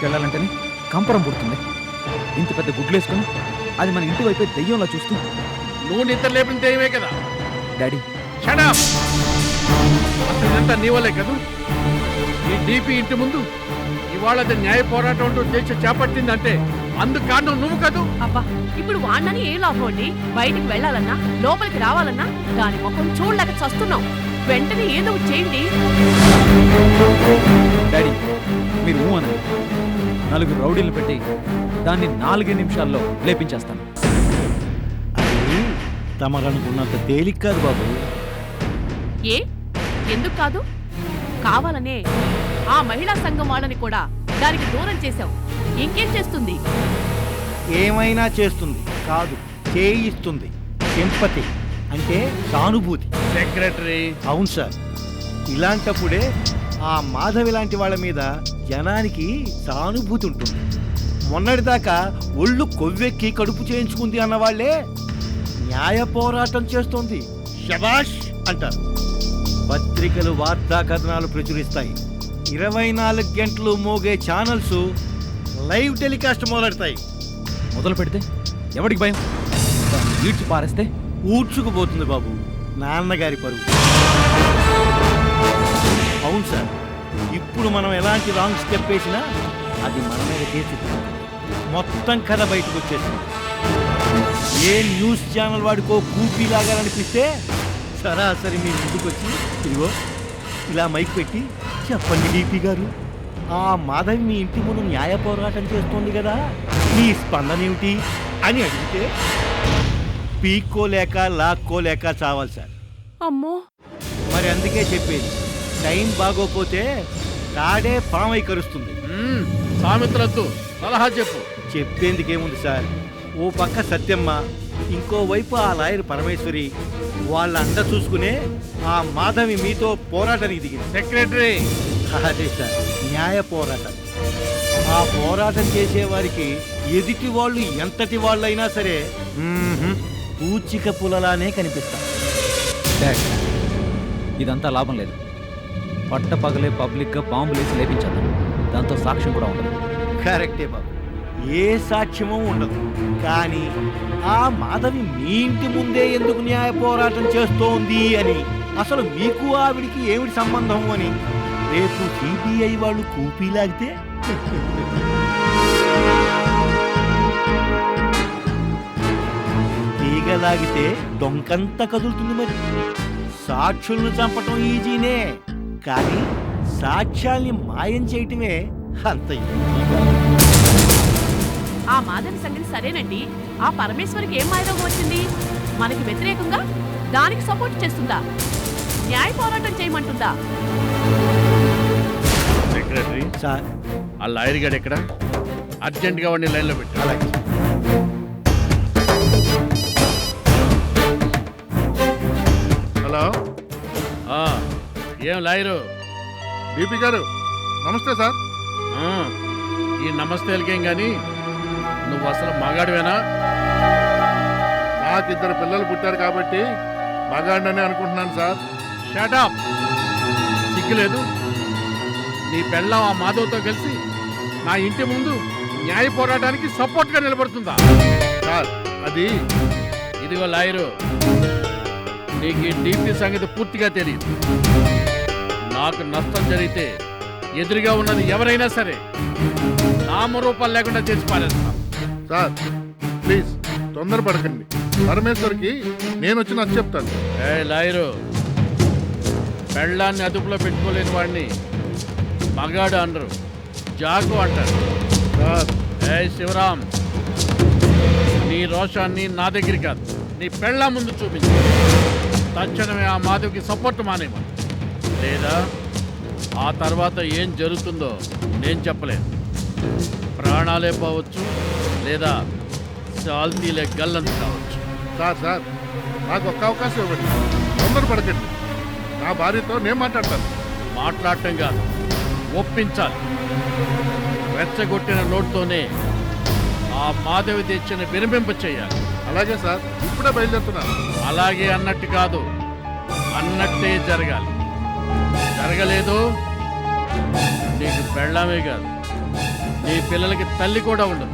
దగ్గరికి వెళ్ళాలంటేనే కంపరం పుడుతుంది. ఇంత పెద్ద గుడ్లేసుకొని అది మన ఇంటి వైపే దెయ్యంలా చూస్తూ. నువ్వు నిద్ర లేపిన దెయ్యమే కదా డాడీ. Shut up. అసలు ఇదంతా నీ వల్లే కదా. ఈ డీపీ ఇంటి ముందు ఇవాళ అది న్యాయ పోరాటం అంటూ దీక్ష చేపట్టిందంటే అందుకు కారణం నువ్వు కాదు. అబ్బా, ఇప్పుడు వాడినని ఏం లాభం అండి? బయటికి వెళ్ళాలన్నా లోపలికి రావాలన్నా దాని ముఖం చూడలేక చస్తున్నాం. వెంటనే ఏదో ఒకటి చేయండి. డాడీ మీరు ఊ అనండి. 4 రౌడీలు పెట్టి దాన్ని 4 నిమిషాల్లో లేపించేస్తాను. అది తమరనుకున్నంత తేలిక కాదు బాబు. ఏ ఎందుకు కాదు? కావాలనే ఆ మహిళా సంఘం వాళ్ళని కూడా దానికి దూరం చేశావు. ఇంకేం చేస్తుంది? ఏమైనా చేస్తుంది కాదు, చేయిస్తుంది. సింపతి అంటే సానుభూతి. సెక్రటరీ. అవును సార్, ఇలాంటప్పుడే ఆ మాధవి లాంటి వాళ్ళ మీద జనానికి సానుభూతి ఉంటుంది. మొన్నటిదాకా ఒళ్ళు కొవ్వెక్కి కడుపు చేయించుకుంది అన్నవాళ్లే న్యాయ పోరాటం చేస్తోంది శబాష్ అంటారు. పత్రికలు వార్తా కథనాలు ప్రచురిస్తాయి. 24 గంటలు మోగే ఛానల్స్ లైవ్ టెలికాస్ట్ మొదలెడతాయి. మొదలు పెడితే ఎవడికి భయం? ఈడ్చి పారేస్తే ఊడ్చుకుపోతుంది బాబు నాన్నగారి పరువు. అవును సార్, ఇప్పుడు మనం ఎలాంటి రాంగ్ స్టెప్ వేసినా అది మన మీద కేసు మొత్తం కథ బయటకు వచ్చేసింది. ఏ న్యూస్ ఛానల్ వాడికో కూపీ లాగాలనిపిస్తే సరాసరి మీ ముందుకు వచ్చి ఇదిగో ఇలా మైక్ పెట్టి చెప్పండి డీపీ గారు, ఆ మాధవి మీ ఇంటి ముందు న్యాయ పోరాటం చేస్తోంది కదా, మీ స్పందన ఏమిటి అని అడిగితే పీక్కోలేక లాక్కోలేక చావాలి సార్. అమ్మో, మరి అందుకే చెప్పేది, టైం బాగోపోతే తాడే పామై కరుస్తుంది. సామిత్రద్దు సలహా చెప్పు. చెప్పేందుకేముంది సార్, ఓ పక్క సత్యమ్మ, ఇంకోవైపు ఆ లాయర్ పరమేశ్వరి, వాళ్ళ అండ చూసుకునే ఆ మాధవి మీతో పోరాటానికి దిగింది. సెక్రటరీ. అదే సార్, న్యాయ పోరాటం. ఆ పోరాటం చేసేవారికి ఎదుటి వాళ్ళు ఎంతటి వాళ్ళైనా సరే పూచిక పులలానే కనిపిస్తారు. డాడ్ ఇదంతా లాభం లేదు. పట్టపగలే పబ్లిక్గా బాంబులేసి లేపించేద్దాం. దాంతో సాక్ష్యం కూడా ఉండదు. కరెక్టే బాబు, ఏ సాక్ష్యమూ ఉండదు. కానీ ఆ మాధవి మీ ఇంటి ముందే ఎందుకు న్యాయ పోరాటం చేస్తోంది అని, అసలు మీకు ఆవిడికి ఏమిటి సంబంధం అని రేపు సిబిఐ వాళ్ళు కూపీలాగితే తీగలాగితే డొంకంత కదులుతుంది. మరి సాక్షులను చంపటం ఈజీనే, కానీ సాక్ష్యాల్ని మాయం చేయటమే అంత ఈజీ కాదు. ఆ మాధవి సంగతి సరేనండి. ఆ పరమేశ్వరికి ఏం మాయరోగం వచ్చింది? మనకి వ్యతిరేకంగా దానికి సపోర్ట్ చేస్తుందా? న్యాయ పోరాటం చేయమంటుందా? సెక్రటరీ సార్, ఆ లాయర్ గారు ఎక్కడ? అర్జెంట్గా వాడిని లైన్లో పెట్టు. అలాగే. హలో. ఏం లాయరు? డీపీ గారు నమస్తే సార్. ఈ నమస్తేలకేం కానీ నువ్వు అసలు మగాడివేనా? నాకు 2 పిల్లలు పుట్టారు కాబట్టి మగాడిని అనుకుంటున్నాను సార్. Shut up. సిగ్గులేదు? నీ పెళ్ళం ఆ మాధవ్తో కలిసి నా ఇంటి ముందు న్యాయ పోరాటానికి సపోర్ట్గా నిలబడుతుందా? సార్ అది ఇదిగో లాయరు, నీకు ఈ డీపీ సంగతి పూర్తిగా తెలియదు. నాకు నష్టం జరిగితే ఎదురుగా ఉన్నది ఎవరైనా సరే నామరూపాలు లేకుండా చేసి పారేస్తా. సార్ ప్లీజ్ తొందరపడకండి. పరమేశ్వరికి నేను వచ్చి నాకు చెప్తాను. లాయరు, పెళ్ళాన్ని అదుపులో పెట్టుకోలేని వాడిని మగాడు అనరు, జాకు అంటారు. సార్ శివరాం, నీ రోషాన్ని నా దగ్గర కాదు నీ పెళ్ళా ముందు చూపించు. తక్షణమే ఆ మాధవికి సపోర్ట్ మానేమని, లేదా ఆ తర్వాత ఏం జరుగుతుందో నేను చెప్పలేను. ప్రాణాలే పోవచ్చు, లేదా చాల్తీలే గల్లంత కావచ్చు. సార్ సార్ నాకు ఒక్క అవకాశం ఇవ్వండి. తొందరపడకండి. నా భార్యతో నేను మాట్లాడతాను. మాట్లాడటం కాదు, ఒప్పించాలి. రెచ్చగొట్టిన నోట్తోనే ఆ మాధవి తెచ్చిన వినిపింప చేయాలి. అలాగే సార్, ఇప్పుడే బయలుదేరుతున్నాను. అలాగే అన్నట్టు కాదు, అన్నట్టే జరగాలి. జరగలేదు నీకు పెళ్ళామే కాదు నీ పిల్లలకి తల్లి కూడా ఉండదు.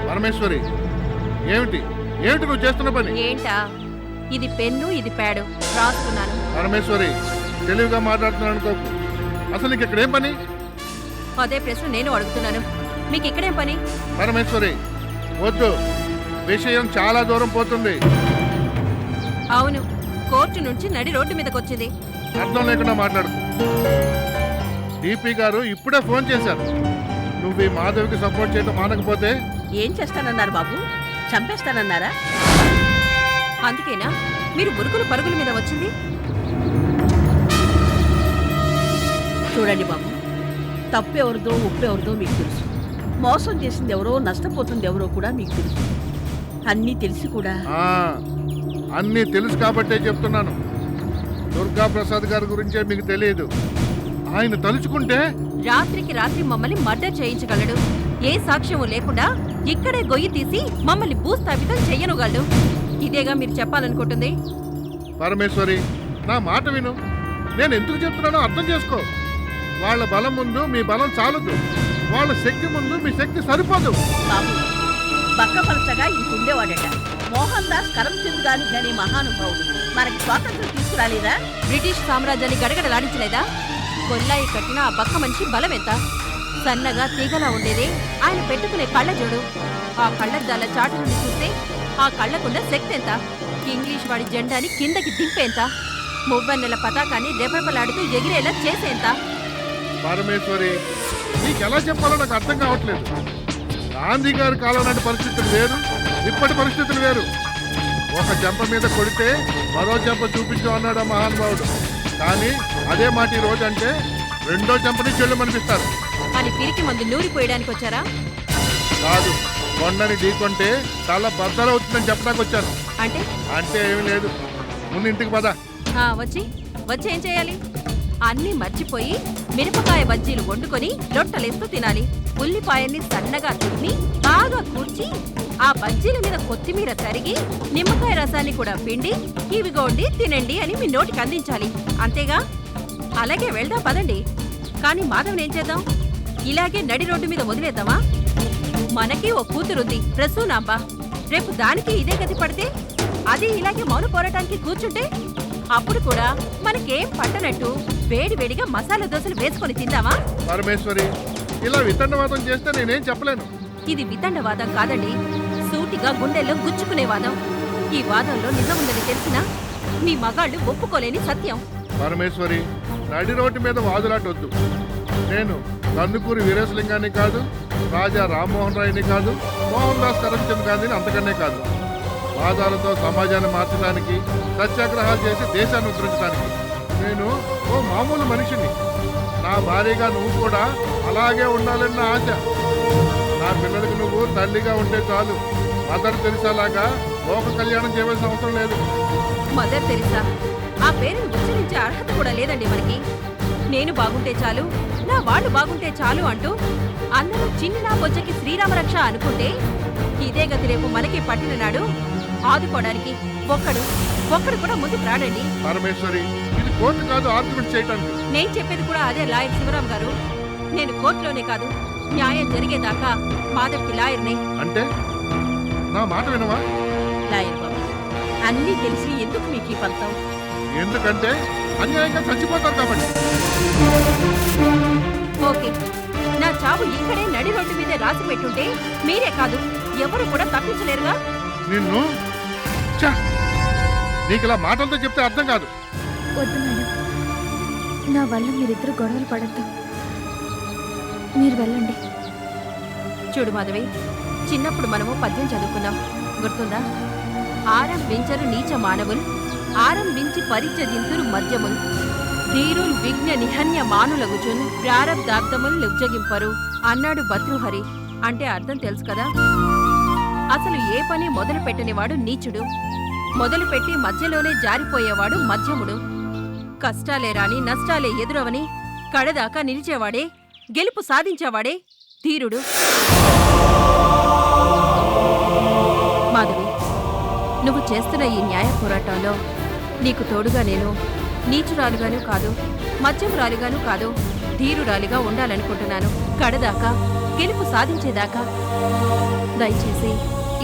పరమేశ్వరి, ఏమిటి ఏమిటి నువ్వు చేస్తున్న పని? ఏంటా ఇది పెన్ను ఇది ప్యాడు రాస్తున్నాను. పరమేశ్వరి, తెలివిగా మాట్లాడుతున్నాను అనుకోకు. అసలు నీకు ఇక్కడ ఏం పని? అదే ప్రశ్న నేను అడుగుతున్నాను, మీకు ఇక్కడేం పని? పరమేశ్వరి, వద్దు, విషయం చాలా దూరం పోతుంది. అవును, కోర్టు నుంచి నడి రోడ్డు మీదకి వచ్చింది. అర్థం లేకుండా మాట్లాడుకు. డిపి గారు ఇప్పుడే ఫోన్ చేశారు. నువ్వు ఈ మాధవికి సపోర్ట్ చేయడం మానకపోతే ఏం చేస్తానన్నారు బాబు? చంపేస్తానన్నారా? అందుకేనా మీరు ఉరుకులు పరుగుల మీద వచ్చింది? చూడండి బాబు, తప్పు ఎవరిదో ఉప్పు ఎవరిదో మీకు తెలుసు. మోసం చేసింది ఎవరో నష్టపోతుంది ఎవరో కూడా మీకు తెలుసు. అన్నీ తెలిసి కూడా ఆ, అన్నీ తెలుసు కాబట్టే చెప్తున్నాను. దుర్గా ప్రసాద్ గారి గురించే మీకు తెలియదు. ఆయన తలుచుకుంటే రాత్రికి రాత్రి మమ్మల్ని మర్డర్ చేయించగలడు. ఏ సాక్ష్యము లేకుండా ఇక్కడే గొయ్యి తీసి మమ్మల్ని భూస్థాపితం చెయ్యనుగలడు. ఇదేగా మీరు చెప్పాలనుకుంటుంది? పరమేశ్వరి, నా మాట విను. నేను ఎందుకు చెప్తున్నానో అర్థం చేసుకో. వాళ్ళ బలం ముందు మీ బలం చాలదు. వాళ్ళ శక్తి ముందు మీ శక్తి సరిపోదు. బాబు బక్కపలచగా ఇంటుండేవాడట. మోహన్ దాస్ కరమ్చంద్ గాంధీ అనే మహానుభావుడు మనకి స్వాతంత్రం తీసుకురాలేదా? బ్రిటిష్ సామ్రాజ్యాన్ని గడగడలాడించలేదా? కొల్లాయి కట్టిన ఆ బక్క మనిషి బలం ఎంత? సన్నగా తీగలా ఉండేదే ఆయన పెట్టుకునే కళ్ళజోడు. ఆ కళ్ళద్దాల చాటు నుండి చూస్తే ఆ కళ్ళకున్న శక్తి ఎంత? ఇంగ్లీష్ వాడి జెండాని కిందకి దింపేంత? మువ్వన్నెల పతాకాన్ని రెపరెపలాడుతూ ఎగిరేలా చేసేంత? పరమేశ్వరి, నీకెలా చెప్పాలో నాకు అర్థం కావట్లేదు. గాంధీ గారి కాలం నాటి పరిస్థితులు వేరు, ఇప్పటి పరిస్థితులు వేరు. ఒక చెంప మీద కొడితే మరో చెంప చూపించు అన్నాడు ఆ మహానుభావుడు. కానీ అదే మాట ఈ రోజు అంటే రెండో చెంపని చెల్లు అనిపిస్తారు. అని పిరికి మందు నూరిపోయడానికి వచ్చారా? కాదు, కొండని ఢీకొంటే చాలా బద్దలవుతుందని చెప్పడానికి వచ్చాను. అంటే అంటే ఏమీ లేదు. ముందు ఇంటికి పద. వచ్చి ఏం చేయాలి? అన్నీ మర్చిపోయి మిరపకాయ బజ్జీలు వండుకొని లొట్టలేస్తూ తినాలి. ఉల్లిపాయల్ని సన్నగా తురిమి బాగా కూర్చి ఆ బజ్జీల మీద కొత్తిమీర తరిగి నిమ్మకాయ రసాన్ని కూడా పిండి ఇవిగోండి తినండి అని మీ నోటికి అందించాలి. అంతేగా? అలాగే వెళ్దాం పదండి. కానీ మాధవన్ ఏం చేద్దాం? ఇలాగే నడి రోడ్డు మీద వదిలేద్దామా? మనకి ఓ కూతురుంది ప్రసూనాంబ. రేపు దానికి ఇదే గతి పడితే, అది ఇలాగే మౌన పోరాటానికి కూర్చుంటే, అప్పుడు కూడా మనకేం పట్టనట్టు వేడివేడిగా మసాలా దోశలు వేసుకొని తిందామా? పరమేశ్వరి, ఇలా వితండవాదం చేస్తే నేనేం చెప్పలేను. ఇది వితండవాదం కాదండి, సూటిగా గుండెల్లో గుచ్చుకునే వాదం. ఈ వాదంలో నిజముందని తెలిసినా మీ మగాళ్ళు ఒప్పుకోలేని సత్యం. పరమేశ్వరి, నడి రోడ్డు మీద వాదులాటొద్దు. నేను కందుకూరి వీరేశలింగాన్ని కాదు, రాజా రామ్మోహన్ రాయ్ని కాదు, మోహన్ దాస్ కరమ్చంద్ గాంధీని అంతకన్నా కాదు. వాదాలతో సమాజాన్ని మార్చడానికి, సత్యాగ్రహాలు చేసి దేశాన్ని ఉద్ధరించడానికి నేను ఓ మామూలు మనిషిని. నా భార్యగా నువ్వు కూడా అలాగే ఉండాలన్న ఆశ. నా పిల్లలకు నువ్వు తల్లిగా ఉంటే చాలు. మదర్ తెరిసాలాగా లోక కళ్యాణం చేయవలసిన అవసరం లేదు. మదర్ తెరిసా ఆ పేరును ఉచ్చరించే అర్హత కూడా లేదండి మనకి. నేను బాగుంటే చాలు, నా వాళ్ళు బాగుంటే చాలు అంటూ అందరూ చిన్ని నా బొజ్జకి శ్రీరామరక్ష అనుకుంటే, ఇదే గతి రేపు మనకి పట్టిన నాడు ఆదుకోవడానికి ఒక్కడు కూడా ముందుకు రాడండి. పరమేశ్వరి, ఇది కోర్టు కాదు ఆర్గ్యుమెంట్ చేయటానికి. నేను చెప్పేది కూడా అదే లాయర్ శివరాం గారు. నేను కోర్టులోనే కాదు, న్యాయం జరిగేదాకా మాధవ్కి లాయర్ని. అంటే నా మాట వినవా? లాయర్ బాబు, అన్నీ తెలిసి ఎందుకు మీకు ఈ పంతం? ఎందుకంటే అన్యాయంగా చచ్చిపోతారు కాబట్టి. ఓకే, నా చావు ఇక్కడే నడి రోడ్డు మీదే రాసి పెట్టుంటే మీరే కాదు ఎవరు కూడా తప్పించలేరుగా. నిన్ను నీకు ఇలా మాటలతో చెప్తే అర్థం కాదు. వద్దు మేడం, నా వల్ల మీరిద్దరు గొడవలు పడద్దు. మీరు వెళ్ళండి. చూడు మాధవి, చిన్నప్పుడు మనము పద్యం చదువుకున్నాం, గుర్తుందా? ఆరంభించరు నీచ మానవులు, ఆరంభించి పరిచయింతురు మద్యములు, ధీరుల్ విఘ్న నిహన్య మానులగుచున్ ప్రారబ్ధార్థములు లుబ్జగింపరు అన్నాడు భర్తృహరి. అంటే అర్థం తెలుసు కదా? అసలు ఏ పని మొదలు పెట్టనివాడు నీచుడు, మొదలుపెట్టి మధ్యలోనే జారిపోయేవాడు మధ్యముడు. కష్టాలే రాని నష్టాలే ఎదురవని కడదాకా నిలిచేవాడే, గెలుపు సాధించేవాడే ధీరుడు. మాధవి, నువ్వు చేస్తున్న ఈ న్యాయ పోరాటంలో నీకు తోడుగా నేను నీచురాలుగాను కాదు, మధ్యమురాలుగాను కాదు, ధీరురాలిగా ఉండాలనుకుంటున్నాను. కడదాకా గెలుపు సాధించేదాకా. దయచేసి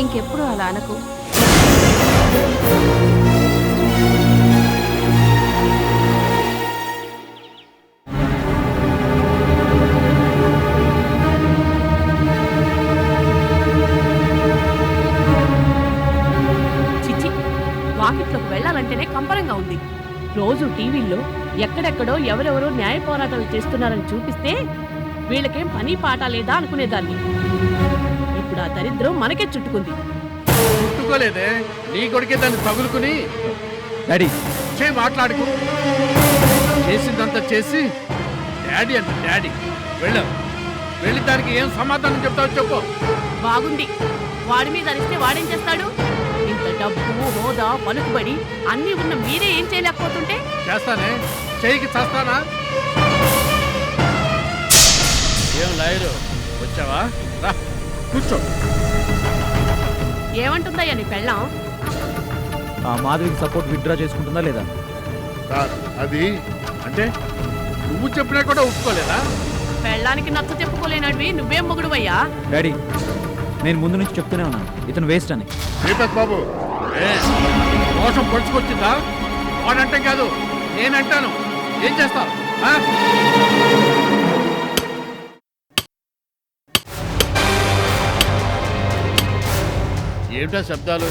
ఇంకెప్పుడు అలా అనకు. చిచ్చి, వాకిట్లోకి వెళ్ళాలంటేనే కంపరంగా ఉంది. రోజు టీవీల్లో ఎక్కడెక్కడో ఎవరెవరో న్యాయ పోరాటాలు చేస్తున్నారని చూపిస్తే వీళ్ళకేం పని పాట లేదా అనుకునేదాన్ని. ఇప్పుడు ఆ దరిద్రం మనకే చుట్టుకుంది. చుట్టుకోలేదే, నీ కొడుకే దాన్ని తగులుకుని డాడీ మాట్లాడుకు. చేసిందంతా చేసి డాడీ అంటే డాడీ. వెళ్ళి దానికి ఏం సమాధానం చెప్తావు చెప్పు. బాగుంది. వాడి మీద అరిస్తే వాడేం చేస్తాడు? ఇంత డబ్బు, హోదా, పలుకుబడి అన్నీ ఉన్న మీరే ఏం చేయలేకపోతుంటే? చేస్తానే, చెయ్యికి చేస్తానా? ఏం లాయరు వచ్చావా? రా కూర్చో. ఏమంటుందయ్యా నీ పెళ్ళాం? ఆ మాధవికి సపోర్ట్ విత్డ్రా చేసుకుంటుందా లేదా? సార్ అది అంటే నువ్వు చెప్పినా కూడా ఒప్పుకోలేదా? పెళ్ళానికి నచ్చ చెప్పుకోలేనడివి నువ్వేం మొగుడువయ్యా? డాడీ, నేను ముందు నుంచి చెప్తూనే ఉన్నాను ఇతను వేస్ట్ అని. దీపక్ బాబు, మోసం పొడుచుకొచ్చిందా? వాడంటే కాదు నేనంటాను. ఏం చేస్తావు? ఏమిటా శబ్దాలు?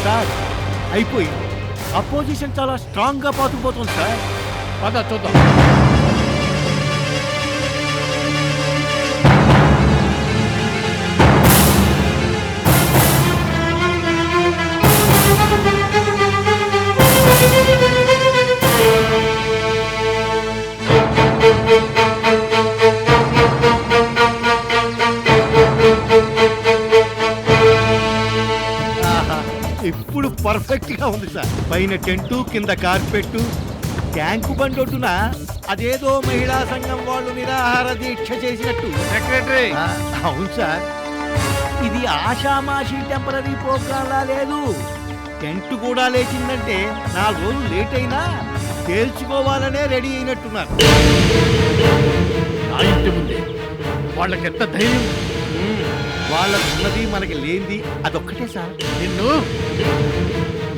సార్ అయిపోయింది. అపోజిషన్ చాలా స్ట్రాంగ్ గా పాతుకుపోతుంది సార్. పద చూద్దాం. ఇప్పుడు పర్ఫెక్ట్ గా ఉంది సార్. పైన టెంటు, కింద కార్పెట్టు, ట్యాంకు బండొట్టున అదేదో మహిళా సంఘం వాళ్ళు నిరాహార దీక్ష చేసినట్టు. సెక్రటరీ, అవును సార్, ఇది ఆషామాషి టెంపరీ ప్రోగ్రామ్ లా లేదు. టెంట్ కూడా లేచిందంటే 4 రోజులు లేట్ అయినా తేల్చుకోవాలనే రెడీ అయినట్టున్నారు. నా ఇంటి ముందే వాళ్ళకెంత ధైర్యం! వాళ్ళకు ఉన్నది మనకి లేనిది అదొక్కటే సార్. నిన్ను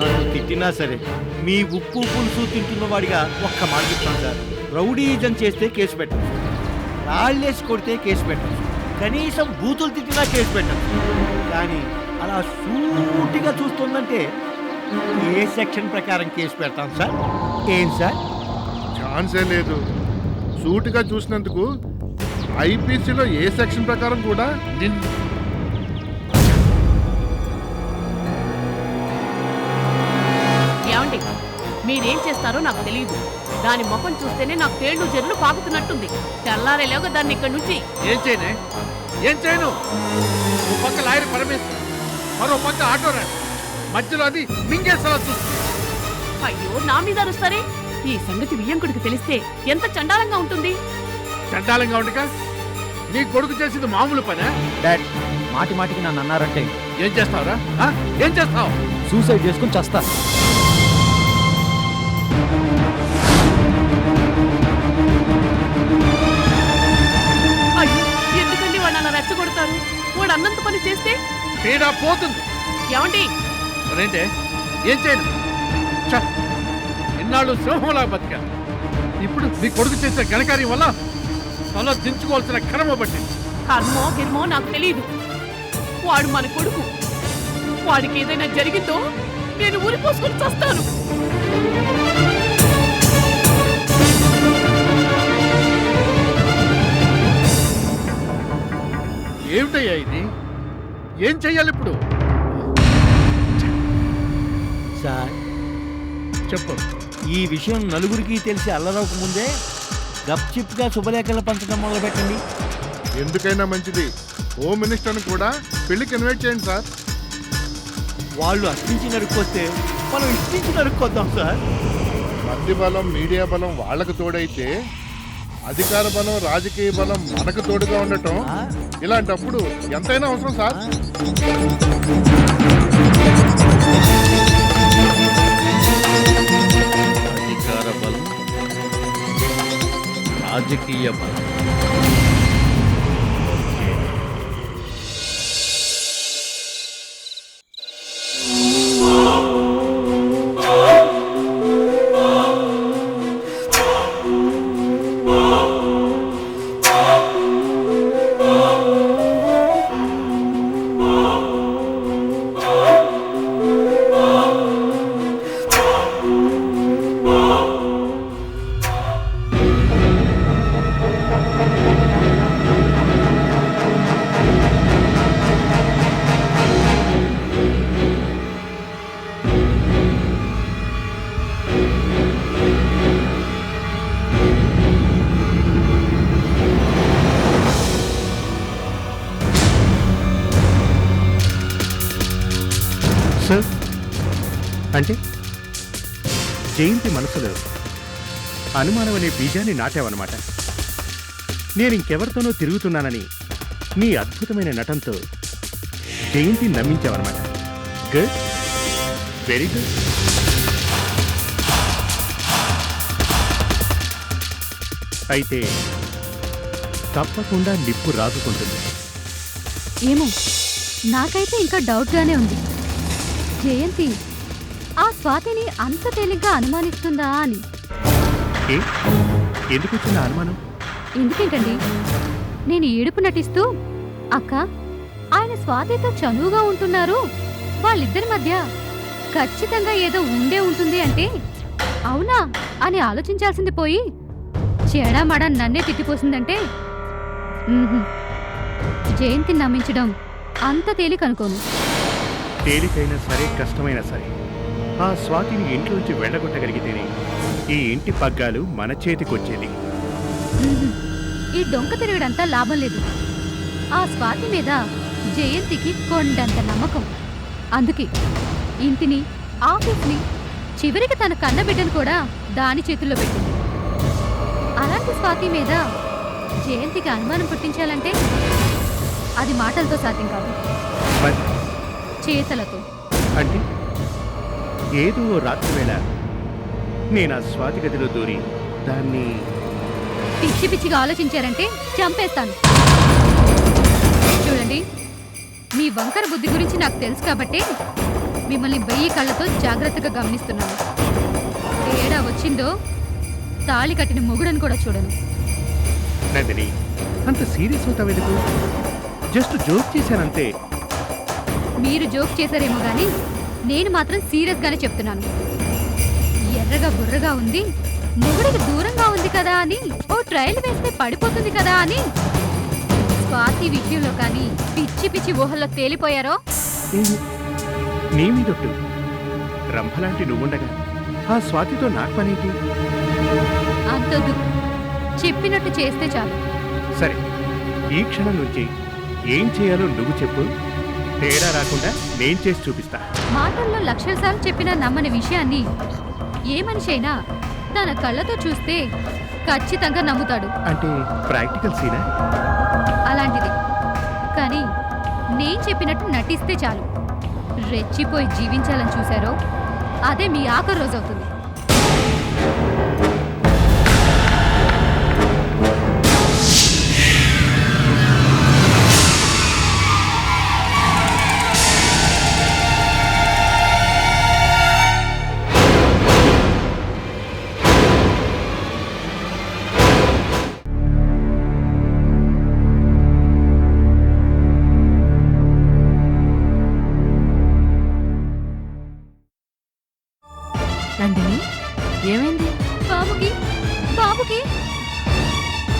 నన్ను తిట్టినా సరే మీ ఉప్పు పులుసు తింటున్న వాడిగా ఒక్క మాట చెప్తాను సార్. రౌడీజం చేస్తే కేసు పెట్టండి, రాళ్ళేసి కొడితే కేసు పెట్టండి, కనీసం బూతులు తిట్టినా కేసు పెట్టండి. కానీ అలా సూటిగా చూస్తుందంటే ఏ సెక్షన్ ప్రకారం కేసు పెడతాం సార్? ఏం సార్? ఛాన్సే లేదు. సూటిగా చూసినందుకు ఐపీసీలో ఏ సెక్షన్ ప్రకారం కూడా నిన్ను ఏమండి, మీరేం చేస్తారో నాకు తెలియదు. దాని ముఖం చూస్తేనే నాకు తేళ్లు జర్లు పాకుతున్నట్టుంది. తెల్లారేలోగా దాన్ని ఇక్కడి నుంచి ఏం చేయను? ఓ పక్క లాయర్ పరమేశ్వర్, మరో పక్క ఆటో రైడర్, మధ్యలో అది మింగేసేలా చూస్తుంది. అయ్యో, నా మీద అరుస్తారే? ఈ సంగతి వియ్యంకుడికి తెలిస్తే ఎంత చండాలంగా ఉంటుంది. చండాలంగా ఉండక నీ కొడుకు చేసింది మామూలు పనే? డాడ్, మాటి మాటికి నన్ను అన్నారంటే ఏం చేస్తావురా? ఏం చేస్తావు? సూసైడ్ చేసుకుని చస్తా. అయ్యో, ఎందుకండి వాడు అలా రెచ్చగొడతారు? వాడు అన్నంత పని చేస్తే పీడా పోతుంది. ఏమండి? మరేంటే ఏం చేయను? ఛ! ఇన్నాళ్ళు సింహంలా బతికా. ఇప్పుడు నీ కొడుకు చేసే ఘనకార్యం వల్ల తల దించుకోవాల్సిన కర్మ పట్టింది. కర్మో గిర్మో నాకు తెలియదు. వాడు మన కొడుకు. వాడికి ఏదైనా జరిగిందో నేను ఊరిపోసుకొని చస్తాను. ఏమిటయ్యా ఇది? ఏం చెయ్యాలి ఇప్పుడు? సార్ చెప్పు. ఈ విషయం నలుగురికి తెలిసి అల్లరవక ముందే గప్చిప్గా శుభలేఖలు పంచడం మొదలుపెట్టండి. ఎందుకైనా మంచిది హోమ్ మినిస్టర్ని కూడా పెళ్లికి ఇన్వైట్ చేయండి సార్. వాళ్ళు అట్నుంచి నరుక్కొస్తే మనం ఇట్నుంచి నరుక్కొద్దాం సార్. మంది బలం మీడియా బలం వాళ్ళకు తోడైతే అధికార బలం రాజకీయ బలం మనకు తోడుగా ఉండటం ఇలాంటప్పుడు ఎంతైనా అవసరం సార్. అధికార బలం రాజకీయ బలం. సార్ అంటే జయంతి మనసులో అనుమానం అనే బీజాన్ని నాటావన్నమాట. నేను ఇంకెవరితోనో తిరుగుతున్నానని నీ అద్భుతమైన నటంతో జయంతి నమ్మించావన్నమాట. Good, very good. అయితే తప్పకుండా నిప్పు రాదుకుంటుంది. ఏమో నాకైతే ఇంకా డౌట్గానే ఉంది. జయంతి ఆ స్వాతిని అంత తేలిగ్గా అనుమానిస్తుందా అని. ఎందుకు వచ్చిన అనుమానం? ఎందుకేంటండి, నేను ఏడుపు నటిస్తూ అక్క ఆయన స్వాతితో చనువుగా ఉంటున్నారు, వాళ్ళిద్దరి మధ్య ఖచ్చితంగా ఏదో ఉండే ఉంటుంది అంటే అవునా అని ఆలోచించాల్సింది పోయి చెడామడా నన్నే తిట్టిపోసిందంటే జయంతిని నమ్మించడం అంత తేలికనుకోను. తేలికైనా సరే కష్టమైనా సరే ఆ స్వాతిని ఇంట్లోంచి వెళ్ళగొట్టగలిగితేనే ఈ ఇంటి పగ్గాలు మన చేతికొచ్చేది. ఈ డొంక తిరగడంతా లాభం లేదు. ఆ స్వాతి మీద జయంతికి కొండంత నమ్మకం. అందుకే ఇంటిని ఆఫీస్ని చివరికి తన కన్నబిడ్డను కూడా దాని చేతుల్లో పెట్టింది. అలాంటి స్వాతి మీద జయంతికి అనుమానం పుట్టించాలంటే అది మాటలతో సాధ్యం కాదు, చేతలతో. అంటే ఏదో రాత్రి వేళ నేను ఆ స్వాతి గదిలో దూరి దాన్ని పిచ్చి పిచ్చిగా ఆలోచించారంటే చంపేస్తాను. చూడండి, మీ వంకర బుద్ధి గురించి నాకు తెలుసు కాబట్టి మిమ్మల్ని 1000 కళ్ళతో జాగ్రత్తగా గమనిస్తున్నాను. తేడా వచ్చిందో తాళి కట్టిన మొగుడని కూడా చూడను. నందిని, అంత సీరియస్ అవుతావెందుకు? జస్ట్ జోక్ చేశానంతే. మీరు జోక్ చేశారేమో గానీ నేను మాత్రం సీరియస్గానే చెప్తున్నాను. ఎర్రగా బుర్రగా ఉంది, మొగుడికి దూరంగా ఉంది కదా అని ఓ ట్రయల్ వేస్తే పడిపోతుంది కదా అని స్వాతి విషయంలో కానీ పిచ్చి పిచ్చి ఊహల్లో తేలిపోయారో. నీ మీదొట్టు రంభలాంటి నువ్వుండగా ఆ స్వాతితో నాకు పనేంటి? అంతొద్దు, చెప్పినట్టు చేస్తే చాలు. సరే, ఈ క్షణం నుంచి ఏం చేయాలో నువ్వు చెప్పు. తేడా రాకుండా నేను చేసి చూపిస్తా. మాటల్లో లక్షల సార్లు చెప్పినా నమ్మని విషయాన్ని ఏ మనిషి అయినా తన కళ్ళతో చూస్తే ఖచ్చితంగా నమ్ముతాడు. అంటే ప్రాక్టికల్ సీనా? అలాంటిది. కానీ నేను చెప్పినట్టు నటిస్తే చాలు. రెచ్చిపోయి జీవించాలని చూశారో అదే మీ ఆఖరి రోజు అవుతుంది. నందిని, ఏమైంది? బాబుకి బాబుకి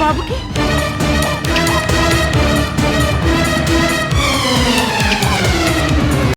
బాబుకి